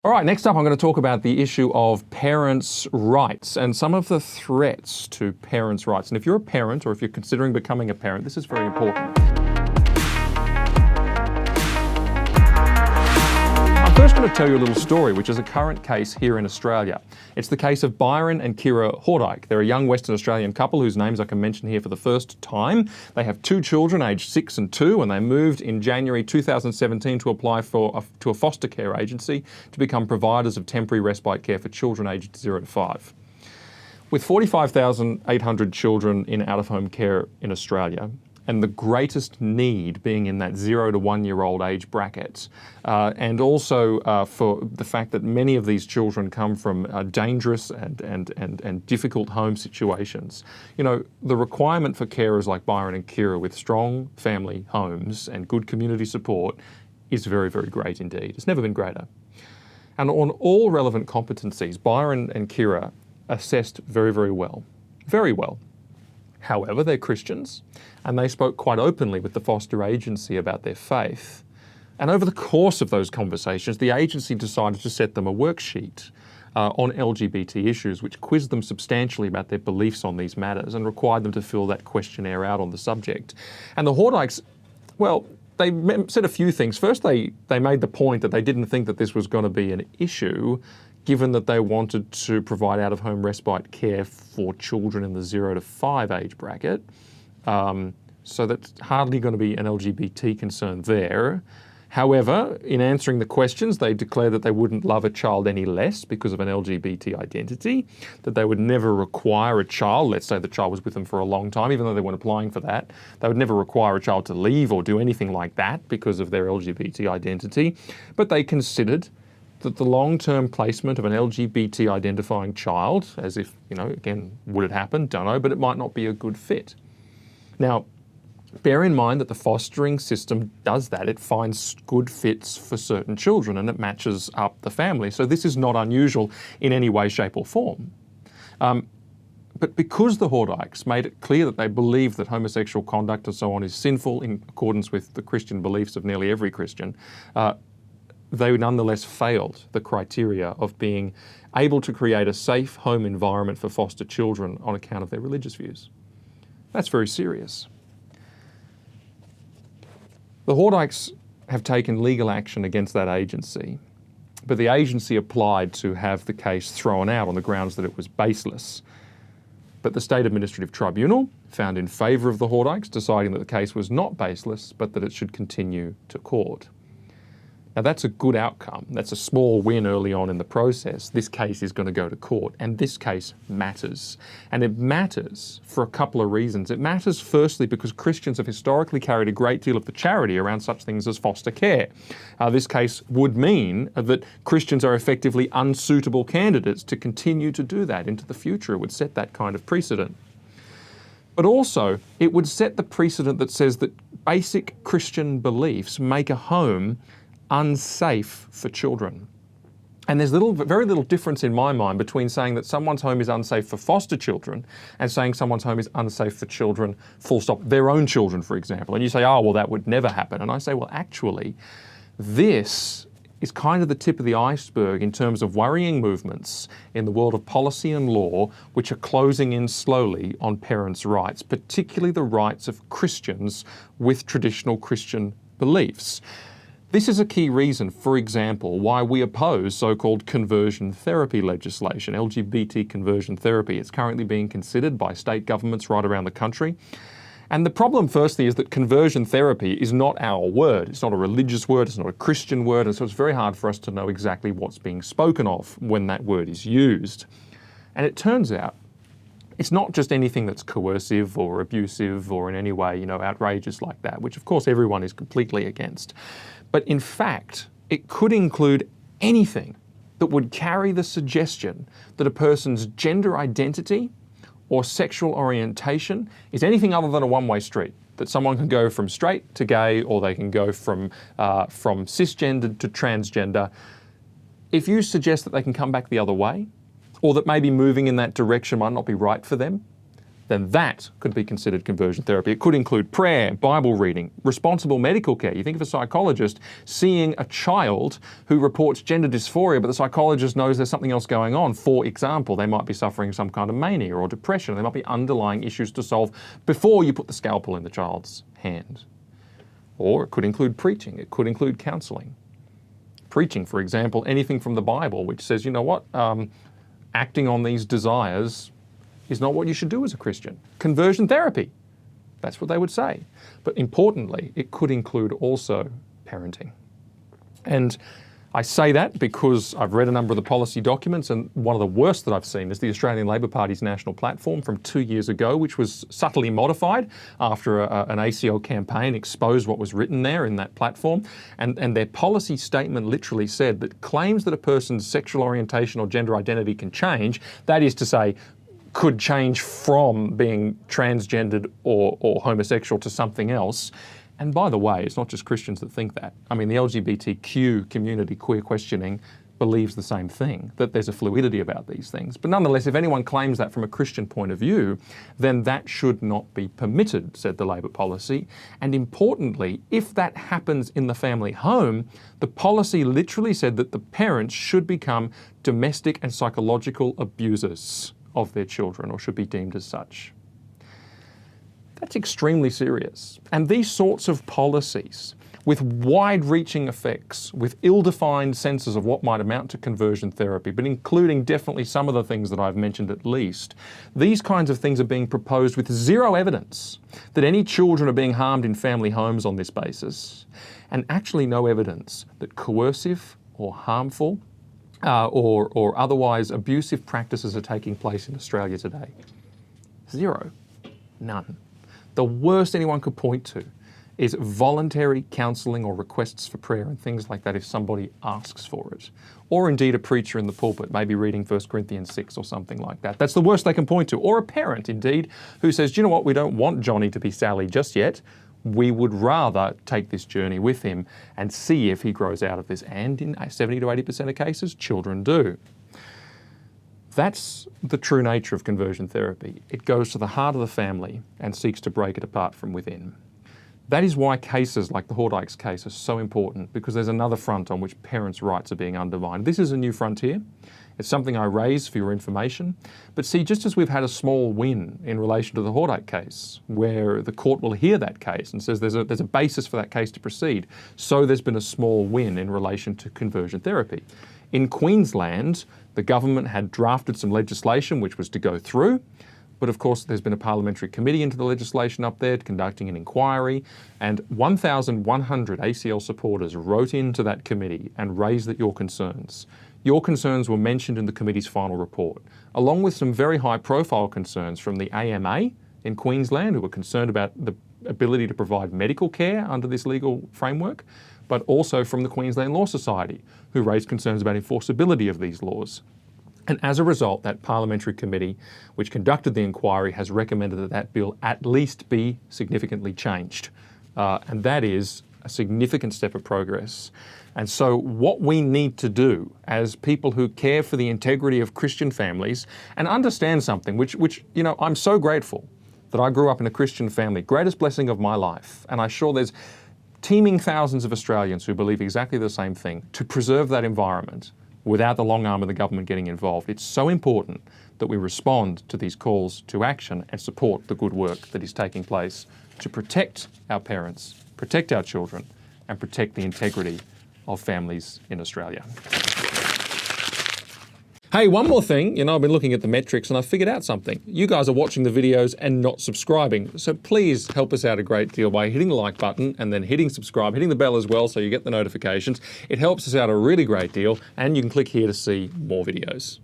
All right, next up I'm going to talk about the issue of parents' rights and some of the threats to parents' rights. And if you're a parent or if you're considering becoming a parent, this is very important. I'm first going to tell you a little story, which is a current case here in Australia. It's the case of Byron and Kira Hordyke. They're a young Western Australian couple whose names I can mention here for the first time. They have two children, aged 6 and 2, and they moved in January 2017 to apply to a foster care agency to become providers of temporary respite care for children aged 0 to 5. With 45,800 children in out-of-home care in Australia, and the greatest need being in that 0 to 1 year old age bracket, and also for the fact that many of these children come from dangerous and difficult home situations. You know, the requirement for carers like Byron and Kira with strong family homes and good community support is very, very great indeed. It's never been greater. And on all relevant competencies, Byron and Kira assessed very, very well. Very well. However, they're Christians, and they spoke quite openly with the foster agency about their faith. And over the course of those conversations, the agency decided to set them a worksheet on LGBT issues, which quizzed them substantially about their beliefs on these matters and required them to fill that questionnaire out on the subject. And the Hordykes, well, they said a few things. First, they made the point that they didn't think that this was going to be an issue, given that they wanted to provide out-of-home respite care for children in the 0 to 5 age bracket. So that's hardly going to be an LGBT concern there. However, in answering the questions, they declared that they wouldn't love a child any less because of an LGBT identity, that they would never require a child, let's say the child was with them for a long time, even though they weren't applying for that, they would never require a child to leave or do anything like that because of their LGBT identity. But they considered that the long-term placement of an LGBT identifying child, as if, you know, again, would it happen? Don't know, but it might not be a good fit. Now, bear in mind that the fostering system does that. It finds good fits for certain children and it matches up the family. So this is not unusual in any way, shape or form. But because the Hordykes made it clear that they believe that homosexual conduct and so on is sinful in accordance with the Christian beliefs of nearly every Christian, they nonetheless failed the criteria of being able to create a safe home environment for foster children on account of their religious views. That's very serious. The Hordykes have taken legal action against that agency, but the agency applied to have the case thrown out on the grounds that it was baseless. But the State Administrative Tribunal found in favour of the Hordykes, deciding that the case was not baseless, but that it should continue to court. Now that's a good outcome. That's a small win early on in the process. This case is going to go to court, and this case matters. And it matters for a couple of reasons. It matters firstly because Christians have historically carried a great deal of the charity around such things as foster care. This case would mean that Christians are effectively unsuitable candidates to continue to do that into the future. It would set that kind of precedent. But also, it would set the precedent that says that basic Christian beliefs make a home unsafe for children. And there's very little difference in my mind between saying that someone's home is unsafe for foster children and saying someone's home is unsafe for children, full stop, their own children, for example. And you say, oh, well, that would never happen. And I say, well, actually, this is kind of the tip of the iceberg in terms of worrying movements in the world of policy and law, which are closing in slowly on parents' rights, particularly the rights of Christians with traditional Christian beliefs. This is a key reason, for example, why we oppose so-called conversion therapy legislation, LGBT conversion therapy. It's currently being considered by state governments right around the country. And the problem, firstly, is that conversion therapy is not our word. It's not a religious word, it's not a Christian word, and so it's very hard for us to know exactly what's being spoken of when that word is used. And it turns out it's not just anything that's coercive or abusive or in any way, you know, outrageous like that, which of course everyone is completely against. But in fact, it could include anything that would carry the suggestion that a person's gender identity or sexual orientation is anything other than a one-way street, that someone can go from straight to gay or they can go from cisgender to transgender. If you suggest that they can come back the other way, or that maybe moving in that direction might not be right for them, then that could be considered conversion therapy. It could include prayer, Bible reading, responsible medical care. You think of a psychologist seeing a child who reports gender dysphoria, but the psychologist knows there's something else going on. For example, they might be suffering some kind of mania or depression. There might be underlying issues to solve before you put the scalpel in the child's hand. Or it could include preaching. It could include counseling. Preaching, for example, anything from the Bible, which says, you know what, acting on these desires is not what you should do as a Christian. Conversion therapy, that's what they would say. But importantly, it could include also parenting. And I say that because I've read a number of the policy documents, and one of the worst that I've seen is the Australian Labor Party's national platform from 2 years ago, which was subtly modified after an ACL campaign exposed what was written there in that platform. And their policy statement literally said that claims that a person's sexual orientation or gender identity can change, that is to say, could change from being transgendered or homosexual to something else. And by the way, it's not just Christians that think that. I mean, the LGBTQ community, queer questioning, believes the same thing, that there's a fluidity about these things. But nonetheless, if anyone claims that from a Christian point of view, then that should not be permitted, said the Labor policy. And importantly, if that happens in the family home, the policy literally said that the parents should become domestic and psychological abusers of their children, or should be deemed as such. That's extremely serious. And these sorts of policies, with wide-reaching effects, with ill-defined senses of what might amount to conversion therapy, but including definitely some of the things that I've mentioned at least, these kinds of things are being proposed with zero evidence that any children are being harmed in family homes on this basis, and actually no evidence that coercive or harmful or otherwise abusive practices are taking place in Australia today. Zero. None. The worst anyone could point to is voluntary counselling or requests for prayer and things like that if somebody asks for it. Or indeed a preacher in the pulpit, maybe reading 1 Corinthians 6 or something like that. That's the worst they can point to. Or a parent, indeed, who says, do you know what, we don't want Johnny to be Sally just yet. We would rather take this journey with him and see if he grows out of this. And in 70 to 80% of cases, children do. That's the true nature of conversion therapy. It goes to the heart of the family and seeks to break it apart from within. That is why cases like the Hordykes case are so important, because there's another front on which parents' rights are being undermined. This is a new frontier. It's something I raise for your information. But see, just as we've had a small win in relation to the Hordyke case, where the court will hear that case and says there's a basis for that case to proceed, so there's been a small win in relation to conversion therapy. In Queensland, the government had drafted some legislation which was to go through, but of course there's been a parliamentary committee into the legislation up there conducting an inquiry, and 1,100 ACL supporters wrote into that committee and raised your concerns. Your concerns were mentioned in the committee's final report, along with some very high-profile concerns from the AMA in Queensland, who were concerned about the ability to provide medical care under this legal framework, but also from the Queensland Law Society, who raised concerns about enforceability of these laws. And as a result, that parliamentary committee which conducted the inquiry has recommended that that bill at least be significantly changed. And that is a significant step of progress. And so what we need to do as people who care for the integrity of Christian families and understand something, which you know, I'm so grateful that I grew up in a Christian family, greatest blessing of my life. And I'm sure there's teeming thousands of Australians who believe exactly the same thing, to preserve that environment without the long arm of the government getting involved. It's so important that we respond to these calls to action and support the good work that is taking place to protect our parents, protect our children, and protect the integrity of families in Australia. Hey, one more thing. You know, I've been looking at the metrics and I figured out something. You guys are watching the videos and not subscribing. So please help us out a great deal by hitting the like button and then hitting subscribe, hitting the bell as well so you get the notifications. It helps us out a really great deal, and you can click here to see more videos.